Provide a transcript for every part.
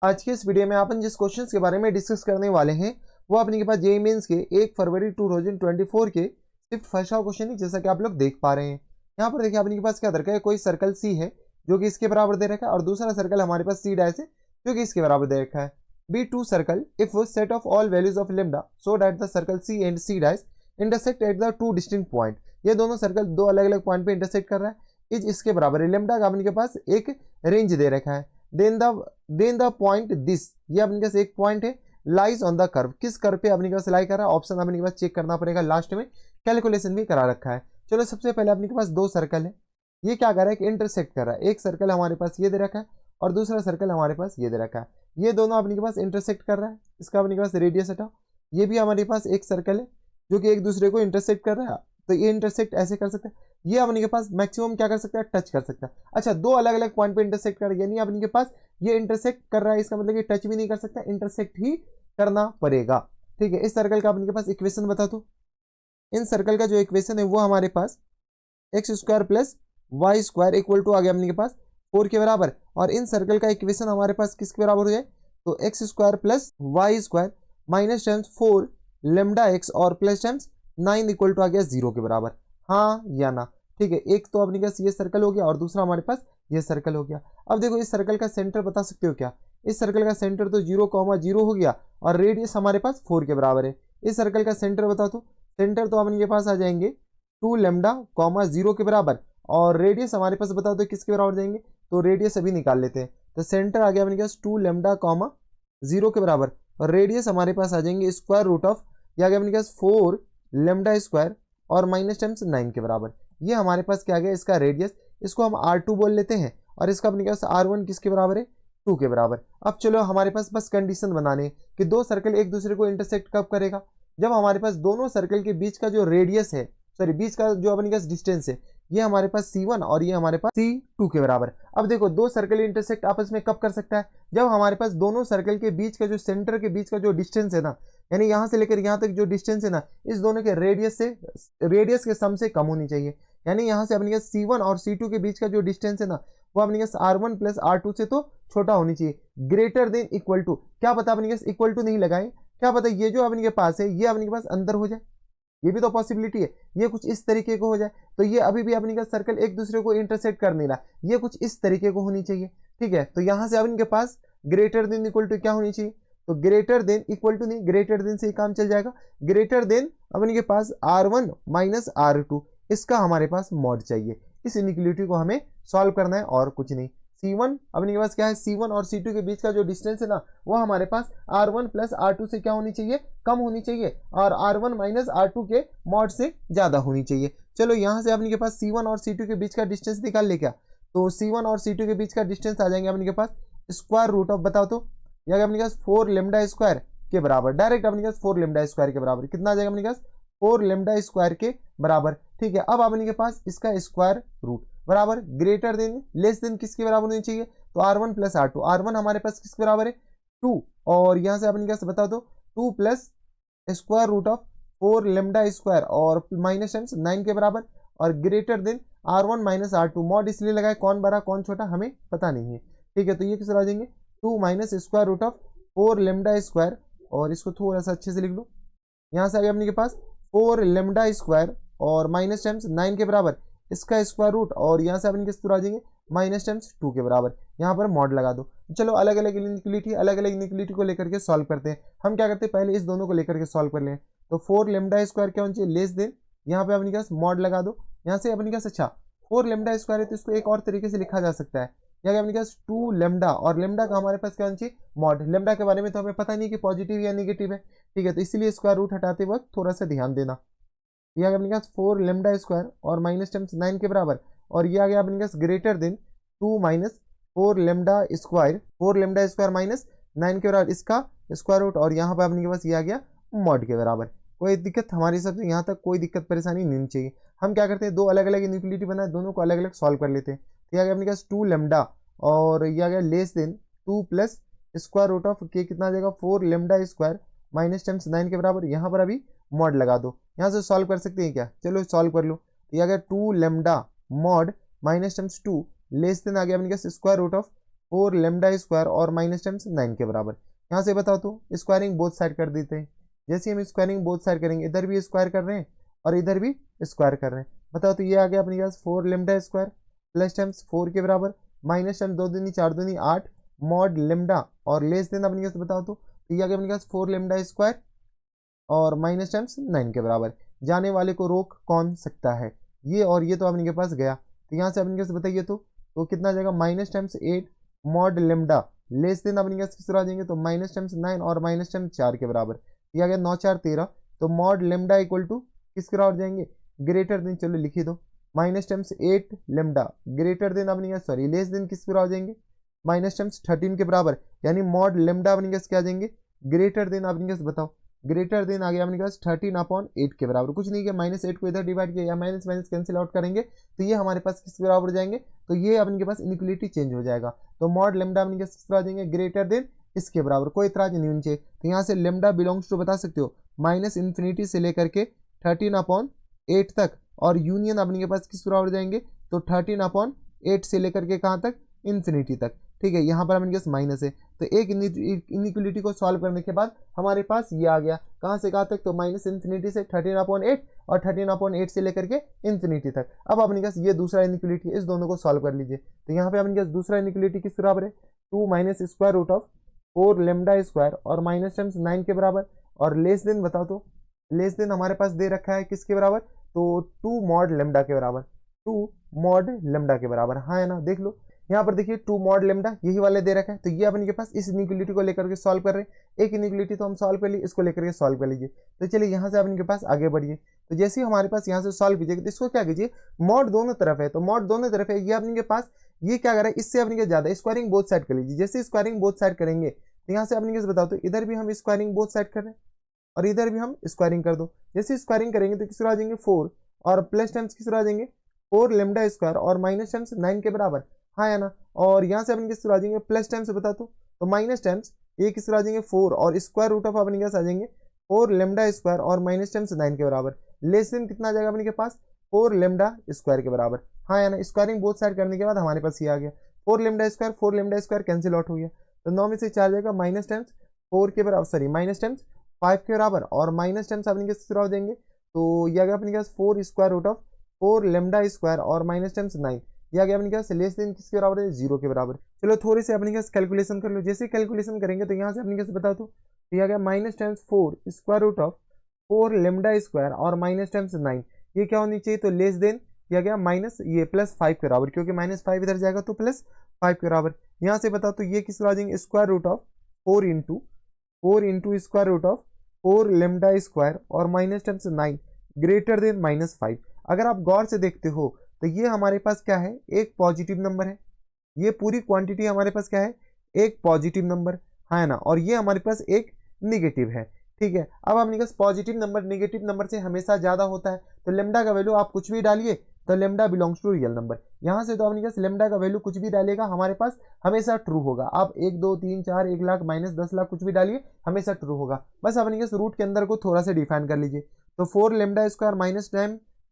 आज के इस वीडियो में अपन जिस क्वेश्चंस के बारे में डिस्कस करने वाले हैं वो अपने के पास जेईई मेंस के 1 फरवरी 2024 के सिर्फ फर्स्ट हाफ क्वेश्चन है, जैसा कि आप लोग देख पा रहे हैं। यहाँ पर देखिए अपने के पास क्या दे रखा है, कोई सर्कल सी है जो कि इसके बराबर दे रखा है और दूसरा सर्कल हमारे पास सी डैश है जो कि इसके बराबर दे रखा है। B to circle if set of all values of lambda so that the circle C and C dash intersect at the two distinct point. ये दोनों सर्कल दो अलग अलग पॉइंट पे इंटरसेक्ट कर रहा है, इज इसके बराबर है। लेमडा का अपने के पास एक रेंज दे रखा है। देन द पॉइंट दिस, ये अपने पास एक पॉइंट है, लाइज ऑन द कर्व, किस कर्व पे अपने के पास लाई कर रहा है, ऑप्शन अपने के पास चेक करना पड़ेगा, लास्ट में कैलकुलेशन भी करा रखा है। चलो सबसे पहले अपने के पास दो सर्कल है, ये क्या कर रहा है कि इंटरसेक्ट कर रहा है। एक सर्कल हमारे पास ये दे रखा है और दूसरा सर्कल हमारे पास ये दे रखा है। ये दोनों अपने के पास इंटरसेक्ट कर रहा है, इसका अपने के पास रेडियस हटाओ। ये भी हमारे पास एक सर्कल है जो कि एक दूसरे को इंटरसेक्ट कर रहा है, तो ये इंटरसेक्ट ऐसे कर सकते हैं। ये अपने के पास मैक्सिमम क्या कर सकता है, टच कर सकता है। अच्छा, दो अलग अलग पॉइंट पे इंटरसेक्ट कर, यानी अपने के पास ये इंटरसेक्ट कर रहा है, इसका मतलब ये टच भी नहीं कर सकता, इंटरसेक्ट ही करना पड़ेगा। ठीक है, इस सर्कल का अपने के पास इक्वेशन बता दो। इन सर्कल का जो इक्वेशन है वो हमारे पास x square plus Y square equal to आ गया अपने के पास 4 के बराबर। और इन सर्कल का इक्वेशन हमारे पास किसके बराबर हो जाए, तो X square plus Y square minus times 4 lambda X और प्लस टाइम्स 9 इक्वल टू आ गया 0 के बराबर। हाँ या ना? ठीक है, एक तो अपने पास ये सर्कल हो गया और दूसरा हमारे पास ये सर्कल हो गया। अब देखो इस सर्कल का सेंटर बता सकते हो क्या? इस सर्कल का सेंटर तो 0,0 हो गया और रेडियस हमारे पास 4 के बराबर है। इस सर्कल का सेंटर बता दो। सेंटर तो अपने पास आ जाएंगे 2 लेमडा 0 के बराबर और रेडियस हमारे पास बता दो किसके बराबर जाएंगे, तो रेडियस अभी निकाल लेते हैं। तो सेंटर आ गया अपने पास 2 लेमडा 0 के बराबर और रेडियस हमारे पास आ जाएंगे स्क्वायर रूट ऑफ, ये आ गया अपने पास 4 लेमडा स्क्वायर और माइनस टाइम्स 9 के बराबर। ये हमारे पास क्या आ गया, इसका रेडियस, इसको हम R2 बोल लेते हैं और इसका अपने पास R1 किसके बराबर है, 2 के बराबर। अब चलो हमारे पास बस कंडीशन बनाने कि दो सर्कल एक दूसरे को इंटरसेक्ट कब करेगा, जब हमारे पास दोनों सर्कल के बीच का जो रेडियस है, सॉरी बीच का जो अपने पास डिस्टेंस है, ये हमारे पास C1 और ये हमारे पास C2 के बराबर। अब देखो दो सर्कल इंटरसेक्ट आपस में कब कर सकता है, जब हमारे पास दोनों सर्कल के बीच का जो सेंटर के बीच का जो डिस्टेंस है ना, यानी यहां से लेकर यहां तक जो डिस्टेंस है ना, इस दोनों के रेडियस के सम से कम होनी चाहिए। यानी यहां से अपने पास C1 और C2 के बीच का जो डिस्टेंस है ना, वो अपने पास R1 प्लस R2 से तो छोटा होनी चाहिए, ग्रेटर देन इक्वल टू। क्या पता अपने पास इक्वल टू नहीं लगाए, क्या पता ये जो अपने के पास है ये अपने के पास अंदर हो जाए, ये भी तो पॉसिबिलिटी है, ये कुछ इस तरीके को हो जाए। तो ये अभी भी अपने का सर्कल एक दूसरे को इंटरसेक्ट कर नहीं रहा, ये कुछ इस तरीके को होनी चाहिए। ठीक है, तो यहां से अपने के पास ग्रेटर देन इक्वल टू क्या होनी चाहिए, तो ग्रेटर देन इक्वल टू नहीं, ग्रेटर देन से ही काम चल जाएगा। ग्रेटर देन अपने के पास R1 माइनस R2, इसका हमारे पास मॉड चाहिए। इस इनइक्वालिटी को हमें सॉल्व करना है और कुछ नहीं। C1 अपने के पास क्या है, C1 और C2 के बीच का जो डिस्टेंस है ना, वो हमारे पास R1 प्लस R2 से क्या होनी चाहिए, कम होनी चाहिए और R1 माइनस R2 के मॉड से ज्यादा होनी चाहिए। चलो यहाँ से अपने के पास C1 और C2 के बीच का डिस्टेंस निकाल ले क्या, तो C1 और C2 के बीच का डिस्टेंस आ जाएंगे अपने के पास स्क्वायर रूट ऑफ, बताओ तो यह अपने पास 4 लेमडा स्क्वायर के बराबर, डायरेक्ट अपने पास 4 लेमडा स्क्वायर के बराबर कितना आ जाएगा अपने पास, 4 लेमडा स्क्वायर के बराबर। ठीक है, अब अपने के पास इसका स्क्वायर रूट बराबर ग्रेटर देन लेस देन किसके बराबर होनी चाहिए, तो R1 प्लस R2। R1 हमारे पास किसके बराबर है, 2, और यहां से अपने क्या बता दो 2 plus square root of 4 lambda square और माइनस टाइम्स 9 के बराबर और greater than R1 minus R2। Mod इसलिए लगाए, कौन बड़ा कौन छोटा हमें पता नहीं है। ठीक है, तो ये किस तरह आ जाएंगे 2 minus square root of 4 lambda square, और इसको थोड़ा सा अच्छे से लिख लो। यहाँ से आ गया अपने के पास 4 लेमडा स्क्वायर और माइनस टाइम्स 9 के बराबर, इसका स्क्वायर रूट, और यहाँ से अपने किस तरह आ जाएंगे माइनस टाइम्स 2 के बराबर। यहाँ पर मॉड लगा दो। चलो अलग अलग इनइक्वालिटी को लेकर के सॉल्व करते हैं। हम क्या करते हैं, पहले इस दोनों को लेकर के सॉल्व कर लें। तो 4 लेमडा स्क्वायर क्या होना चाहिए, लेस देन, यहाँ पे अपने पास मॉड लगा दो। यहाँ से अपने पास अच्छा 4 लेमडा स्क्वायर है तो इसको एक और तरीके से लिखा जा सकता है, यहाँ अपने पास 2 लेमडा, और लेमडा का हमारे पास क्या होना चाहिए, मॉड। लेमडा के बारे में तो हमें पता नहीं कि पॉजिटिव या नेगेटिव है। ठीक है, तो इसीलिए स्क्वायर रूट हटाते वक्त थोड़ा सा ध्यान देना। ये आ गया अपने पास 4 लेमडा स्क्वायर और माइनस टाइम्स 9 के बराबर, और ये आ गया अपने पास greater than 2 minus 4 lambda square minus 9 के बराबर, इसका स्क्वायर रूट, और यहाँ पर अपने के पास ये आ गया मॉड के बराबर। कोई दिक्कत हमारे हिसाब से यहाँ तक कोई दिक्कत परेशानी नहीं चाहिए। हम क्या करते हैं, दो अलग अलग इनइक्वालिटी बनाए, दोनों को अलग अलग सॉल्व कर लेते हैं। तो ये आ गया अपने पास 2 लेमडा और ये आ गया less than 2 plus square root of के कितना आ जाएगा 4 लेमडा स्क्वायर माइनस टाइम्स 9 के बराबर। यहाँ पर अभी मॉड लगा दो। यहाँ से सॉल्व कर सकते हैं क्या, चलो सॉल्व कर लो। ये आ गया 2 lambda mod minus times 2 less than आ गया अपने पास square root of 4 lambda square और माइनस टाइम्स 9 के बराबर। यहाँ से बताओ तो स्क्वायरिंग बोथ साइड कर देते हैं। जैसे हम स्क्वायरिंग बोथ साइड करेंगे, इधर भी स्क्वायर कर रहे हैं और इधर भी स्क्वायर कर रहे हैं। बताओ तो ये आ गया अपने पास 4 लेमडा स्क्वायर प्लस टाइम्स 4 के बराबर माइनस टाइम्स 2 दूनी 4 दूनी 8 मॉड लेमडा और लेस देन अपने पास बताओ तो ये आ गया अपने पास 4 लेमडा स्क्वायर और माइनस टाइम्स 9 के बराबर। जाने वाले को रोक कौन सकता है, ये और ये तो अपने के पास गया। तो यहाँ से अपने पास बताइए तो कितना जाएगा minus times 8 mod lambda less than अपने पास किस तरह आ जाएंगे तो माइनस टाइम्स 9 और माइनस टाइम्स 4 के बराबर। ये आ गया 9 4 13। तो मॉड लेमडा इक्वल टू किस तरह हो जाएंगे ग्रेटर देन, चलो लिखी दो minus times 8 lambda greater than अपने पास सॉरी लेस देन किस तरह हो जाएंगे माइनस टाइम्स 13 के बराबर। यानी मॉड लेमडा अपने पास क्या आ जाएंगे ग्रेटर देन अपने पास बताओ ग्रेटर देन आ गया अपने पास 13/8 के बराबर। कुछ नहीं किया, माइनस 8 को इधर डिवाइड किया या माइनस माइनस कैंसिल आउट करेंगे तो ये हमारे पास किस बराबर हो जाएंगे तो ये अपने के पास इनइक्वालिटी चेंज हो जाएगा। तो मॉड लेमडा अपने के किस तरह आ जाएंगे ग्रेटर देन इसके बराबर, कोई इतराज नहीं होनी चाहिए। तो यहाँ से लेमडा बिलोंग्स टू बता सकते हो माइनस इन्फिनिटी से लेकर के 13/8 तक और यूनियन अपने के पास किस बराबर हो जाएंगे तो 13/8 से लेकर के कहाँ तक इन्फिनिटी तक। ठीक है, यहाँ पर अपने पास माइनस है तो एक इनइक्वालिटी को सॉल्व करने के बाद हमारे पास ये आ गया कहाँ से कहाँ तक तो माइनस इन्फिनिटी से 13/8 और 13/8 से लेकर के इन्फिनिटी तक। अब अपने पास ये दूसरा इनइक्वालिटी है, इस दोनों को सॉल्व कर लीजिए। तो यहाँ पे अपने पास दूसरा इनइक्वालिटी किस बराबर है 2 minus square root of 4 lambda square और माइनस टाइम्स 9 के बराबर और लेस देन बताओ तो लेस देन हमारे पास दे रखा है किसके बराबर तो 2 मॉड लेमडा के बराबर 2 मॉड लेमडा के बराबर। हाँ है ना, देख लो यहाँ पर देखिए 2 मॉड लेमडा यही वाले दे रखा है। तो ये अपने के पास इस इनइक्वालिटी को लेकर के सॉल्व कर रहे हैं। एक इनइक्वालिटी तो हम सॉल्व कर लिए, इसको लेकर के सॉल्व कर लीजिए। तो चलिए यहाँ से अपने के पास आगे बढ़िए। तो जैसे ही हमारे पास यहाँ से सॉल्व कीजिएगा तो इसको क्या कीजिए मॉड दोनों तरफ है, तो मॉड दोनों तरफ है, ये अपने के पास ये क्या कर रहा है इससे अपने के ज्यादा स्क्वायरिंग बोथ साइड कर लीजिए। जैसे स्क्वायरिंग बोथ साइड करेंगे तो यहाँ से अपने के बताओ तो इधर भी हम स्क्वायरिंग बोथ साइड कर रहे हैं और इधर भी हम स्क्वायरिंग कर दो। जैसे स्क्वायरिंग करेंगे तो किस तरह आ जाएंगे 4 और प्लस टाइम्स किस तरह आ जाएंगे 4 लेमडा स्क्वायर और माइनस टाइम्स 9 के बराबर। हाँ है ना, और यहाँ से अपन किस तरह आ जाएंगे प्लस टाइम्स बता तो माइनस टाइम्स ये किस तरह आ जाएंगे 4 और स्क्वायर रूट ऑफ अपने पास आ जाएंगे 4 लेमडा स्क्वायर और माइनस टाइम्स 9 के बराबर। लेस देन कितना आ जाएगा अपने के पास 4 लेमडा स्क्वायर के बराबर। हाँ है ना, स्क्वायरिंग बोथ साइड करने के बाद हमारे पास ये आ गया 4 लेमडा स्क्वायर कैंसिल आउट हो गया। तो 9 में से 4 जाएगा माइनस टाइम्स 4 के बराबर सॉरी माइनस टाइम्स 5 के बराबर और माइनस टाइम्स अपने किस तरह हो जाएंगे तो ये आ गया अपने पास 4 square root of 4 lambda square और माइनस टाइम्स 9। ये आ गया अपने पास लेस देन किसके बराबर है 0 के बराबर। चलो थोड़ी से अपने पास कैलकुलेशन कर लो। जैसे कैलकुलेशन करेंगे तो यहाँ से अपने पास बता दो ये आ गया minus times 4 square root of 4 lambda square और माइनस टाइम्स 9। ये क्या होनी चाहिए तो लेस देन ये आ गया माइनस ये प्लस 5 के बराबर, क्योंकि माइनस 5 इधर जाएगा तो प्लस 5 के बराबर। यहाँ से बताओ तो ये किस तरह आ जाएंगे square root of 4 into square root of 4 lambda square और minus times 9 greater than minus 5। अगर आप गौर से देखते हो तो ये हमारे पास क्या है एक पॉजिटिव नंबर है, ये पूरी क्वांटिटी हमारे पास क्या है एक पॉजिटिव नंबर है ना, और ये हमारे पास एक निगेटिव है। ठीक है, अब अपने पास पॉजिटिव नंबर निगेटिव नंबर से हमेशा ज्यादा होता है तो लेमडा का वैल्यू आप कुछ भी डालिए तो lambda belongs to real number. यहाँ से तो अपने पास लेमडा का वैल्यू कुछ भी डालेगा हमारे पास हमेशा ट्रू होगा। आप 1 2 3 4 1 लाख माइनस 10 लाख कुछ भी डालिए हमेशा ट्रू होगा। बस अपने पास रूट के अंदर को थोड़ा सा डिफाइन कर लीजिए। तो 4 lambda square minus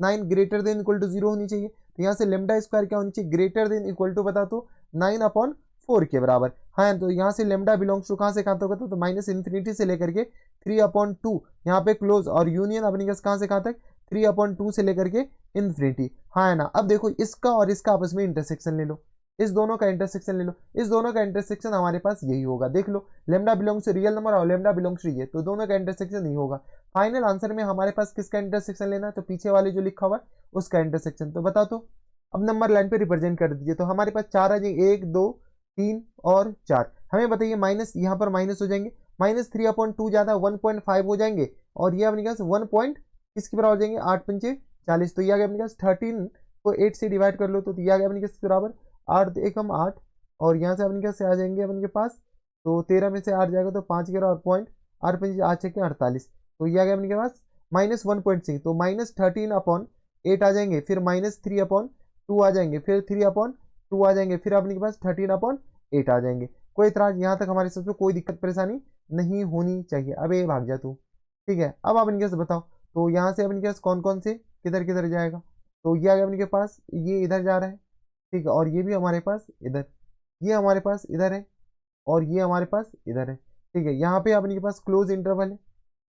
9 greater than equal to 0 होनी चाहिए। तो यहाँ से लेमडा स्क्वायर क्या होनी चाहिए ग्रेटर देन इक्वल टू बता तो 9/4 के बराबर। हाँ, तो यहाँ से लेमडा बिलोंग्स टू कहाँ से कहाँ तक होता है तो माइनस इन्फिनिटी से लेकर के 3/2 यहाँ पे क्लोज और यूनियन अपने पास कहाँ से कहाँ तक 3/2 से लेकर के इन्फिनिटी। हाँ है ना, अब देखो इसका और इसका आपस में इंटरसेक्शन ले लो, इस दोनों का इंटरसेक्शन ले लो, इस दोनों का इंटरसेक्शन हमारे पास यही होगा। देख लो lambda belongs to real number और लेमडा बिलोंग्स टू ये, तो दोनों का इंटरसेक्शन नहीं होगा। फाइनल आंसर में हमारे पास किसका इंटरसेक्शन लेना है तो पीछे वाले जो लिखा हुआ है उसका इंटरसेक्शन। तो बताओ तो अब नंबर लाइन पे रिप्रेजेंट कर दीजिए। तो हमारे पास 4 आ जाएंगे 1 2 3 और 4। हमें बताइए माइनस यहाँ पर माइनस हो जाएंगे माइनस 3/2 ज्यादा 1.5 हो जाएंगे और ये अपने पास 1 पॉइंट किसके बराबर हो जाएंगे 8 पंचे 40। तो ये आ गया अपने पास 13 को 8 से डिवाइड कर लो तो ये आ गया अपने पास बराबर 8 1 हम 8 और यहाँ से अपने पास से आ जाएंगे अपने पास तो 13 में से 8 जाएगा तो 5 11 और पॉइंट 8 पंचे 8 6 48। तो ये आ गया अपने के पास माइनस 1.6 तो माइनस 13/8 आ जाएंगे, फिर माइनस 3/2 आ जाएंगे, फिर 3/2 आ जाएंगे, फिर अपने के पास 13/8 आ जाएंगे। कोई इतराज यहाँ तक हमारे सबसे कोई दिक्कत परेशानी नहीं होनी चाहिए। अब ये भाग जा तू। ठीक है, अब आप इनके बताओ तो यहाँ से अपने पास कौन कौन से किधर किधर जाएगा तो ये आ गया अपने के पास ये इधर जा रहा है। ठीक है, और ये भी हमारे पास इधर, ये हमारे पास इधर है और ये हमारे पास इधर है, ठीक है। यहाँ पे अपने के पास क्लोज इंटरवल है,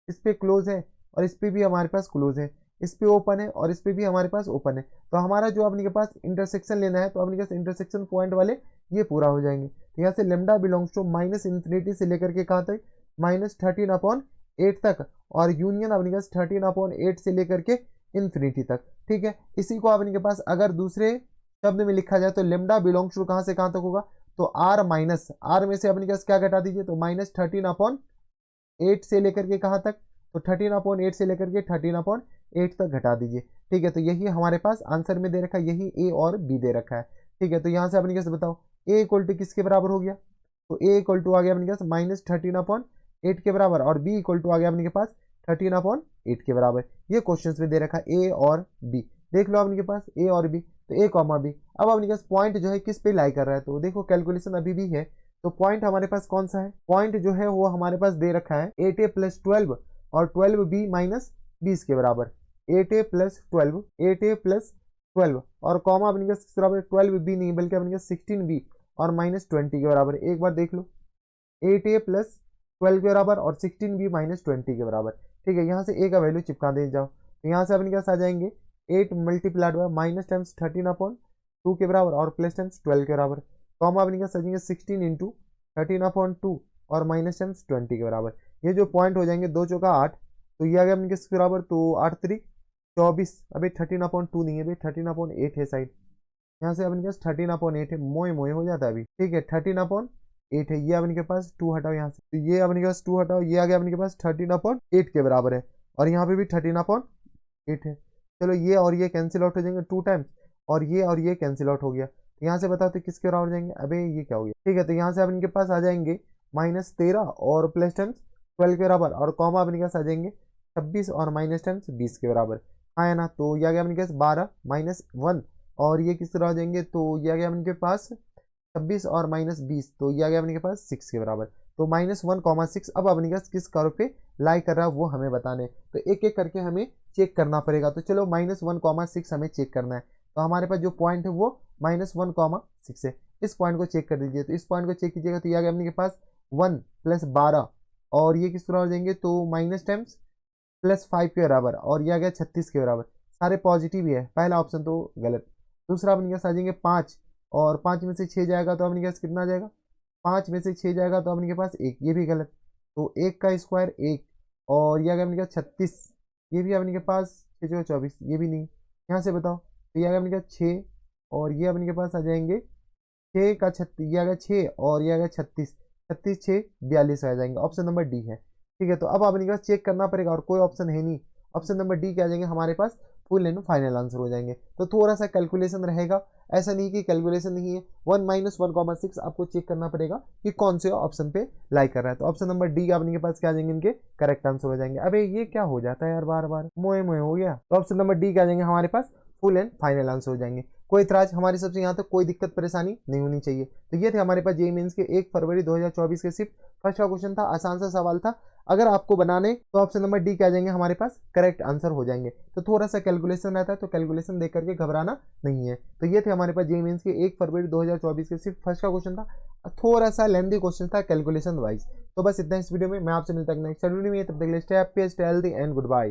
इस पे क्लोज है और इस पे भी हमारे पास क्लोज है, इस पे ओपन है और इस पे भी हमारे पास ओपन है। तो हमारा जो अपने के पास इंटरसेक्शन लेना है, तो अपने के पास इंटरसेक्शन पॉइंट वाले ये पूरा हो जाएंगे। तो यहाँ से lambda belongs to minus infinity से लेकर के कहाँ तक, -13/8 तक, और यूनियन अपने के पास 13/8 से लेकर के इन्फिनिटी तक, ठीक है। इसी को अपने के पास अगर दूसरे शब्द में लिखा जाए तो लेमडा बिलोंग्स टू कहाँ से कहाँ तक होगा, तो आर में से अपने के पास क्या घटा दीजिए, तो -13/8 से लेकर के कहाँ तक, तो 13/8 से लेकर के 13/8 तक घटा दीजिए, ठीक है। तो यही हमारे पास आंसर में दे रखा है, यही ए और बी दे रखा है, ठीक है। तो यहाँ से अपने कैसे बताओ ए इक्वल टू किसके बराबर हो गया, तो ए इक्वल टू आ गया अपने पास -13/8 के बराबर, और बी इक्वल टू आ गया अपने के पास 13/8 के बराबर। ये क्वेश्चन में दे रखा है ए और बी, देख लो अपने पास ए और बी, तो ए कॉमा बी। अब अपने पास पॉइंट जो है किस पे लाई कर रहा है, तो देखो कैलकुलेशन अभी भी है, तो पॉइंट हमारे पास कौन सा है, पॉइंट जो है वो हमारे पास दे रखा है 8a + 12 और 12b - 20 के बराबर, 8a + 12 और कॉमा अपने पास किस बराबर, 12b नहीं बल्कि अपने पास 16b और -20 के बराबर। एक बार देख लो 8a + 12 के बराबर और 16b - 20 के बराबर, ठीक है। यहाँ से a का वैल्यू चिपका दे जाओ, तो यहाँ से अपने पास आ जाएंगे 8 मल्टीप्लाइड बाय माइनस टाइम्स 13/2 के बराबर और प्लस टाइम्स 12 के बराबर, कॉमा अपने पास आ जाएंगे 16 × 13/2 और माइनस टाइम्स 20 के बराबर। ये जो पॉइंट हो जाएंगे 2 चौका 8, तो ये आ गया अपने किस बराबर, तो 8 3 24, अभी 13/2 नहीं है भाई, 13/8 है साइड, यहाँ से अपने पास 13/8 है, मोए मोए हो जाता है अभी, ठीक है। 13/8 है, ये अपने के पास 2 हटाओ यहाँ से, तो ये अपने के पास 2 हटाओ, ये आ गया अपने के पास 13/8 के बराबर है, और यहाँ पे भी 13/8 है। चलो ये और ये कैंसिल आउट हो जाएंगे 2 टाइम्स, और ये कैंसिल आउट हो गया, तो यहाँ से बताओ तो किसके बराबर जाएंगे, अबे ये क्या हो गया, ठीक है। तो यहाँ से अपने के पास आ जाएंगे -13 और प्लस टाइम्स 12 के बराबर, और कॉमा अपने के पास आ जाएंगे 26 और माइनस टाइम्स 20 के बराबर, हाँ है ना। तो ये आ गया अपने के पास 12 - 1 और ये किस तरह आ जाएंगे, तो ये आ गया अपने के पास 26 और -20, तो ये आ गया अपने के पास 6 के बराबर। तो -1, 6 अब अपने पास किस कर्व पे लाई कर रहा है वो हमें बताने, तो एक एक करके हमें चेक करना पड़ेगा। तो चलो -1, 6 हमें चेक करना है, तो हमारे पास जो पॉइंट है वो -1, 6 है। इस पॉइंट को चेक कर दीजिए, तो इस पॉइंट को चेक कीजिएगा, तो ये आ गया अपने के पास 1 + 12 और ये किस तरह हो जाएंगे, तो माइनस टाइम्स +5 के बराबर, और ये आ गया 36 के बराबर। सारे पॉजिटिव ही है, पहला ऑप्शन तो गलत। दूसरा अपने पास आ जाएंगे 5 और 5 में से 6 जाएगा तो अपने पास कितना जाएगा, 5 में से 6 जाएगा तो अपने के पास 1, ये भी गलत। तो 1 का स्क्वायर 1 और ये आ गया अपने पास 36, ये भी अपने के पास 6 × 24, ये भी नहीं। यहाँ से बताओ, तो ये आ गया अपने पास 6 और ये अपने के पास आ जाएंगे 6 का 36, ये आ गया 6 और ये आ गया 36, 36 6 42 आ जाएंगे। ऑप्शन नंबर डी है, ठीक है। तो अब अपने पास चेक करना पड़ेगा और कोई ऑप्शन है नहीं, ऑप्शन नंबर डी क्या आ जाएंगे हमारे पास, फुल एंड फाइनल आंसर हो जाएंगे। तो थोड़ा सा कैलकुलेशन रहेगा, ऐसा नहीं कि कैलकुलेशन नहीं है, 1 - 1, 6 आपको चेक करना पड़ेगा कि कौन से ऑप्शन पे लाई कर रहा है। तो ऑप्शन नंबर डी अपने के पास क्या आ जाएंगे, इनके करेक्ट आंसर हो जाएंगे। अबे ये क्या हो जाता है यार, बार बार मोए मोए हो गया। तो ऑप्शन नंबर डी क्या आ जाएंगे हमारे पास, फुल एंड फाइनल आंसर हो जाएंगे। कोई इतराज हमारी सबसे यहाँ तक कोई दिक्कत परेशानी नहीं होनी चाहिए। तो ये थे हमारे पास जेईई मेंस के 1 फरवरी 2024 के सिर्फ फर्स्ट का क्वेश्चन था, आसान सा सवाल था। अगर आपको बनाने तो ऑप्शन नंबर डी क्या आ जाएंगे हमारे पास, करेक्ट आंसर हो जाएंगे। तो थोड़ा सा कैलकुलेशन रहता है, तो कैलकुलेशन देख करके घबराना नहीं है। तो ये थे हमारे पास जेईई मेंस के 1 फरवरी 2024 के सिर्फ फर्स्ट का क्वेश्चन था, थोड़ा सा लेंथी क्वेश्चन था कैलकुलेशन वाइज। तो बस इतना इस वीडियो में, मैं आपसे मिलता हूं नेक्स्ट वीडियो में, तब तक के लिए stay happy, stay healthy and good bye.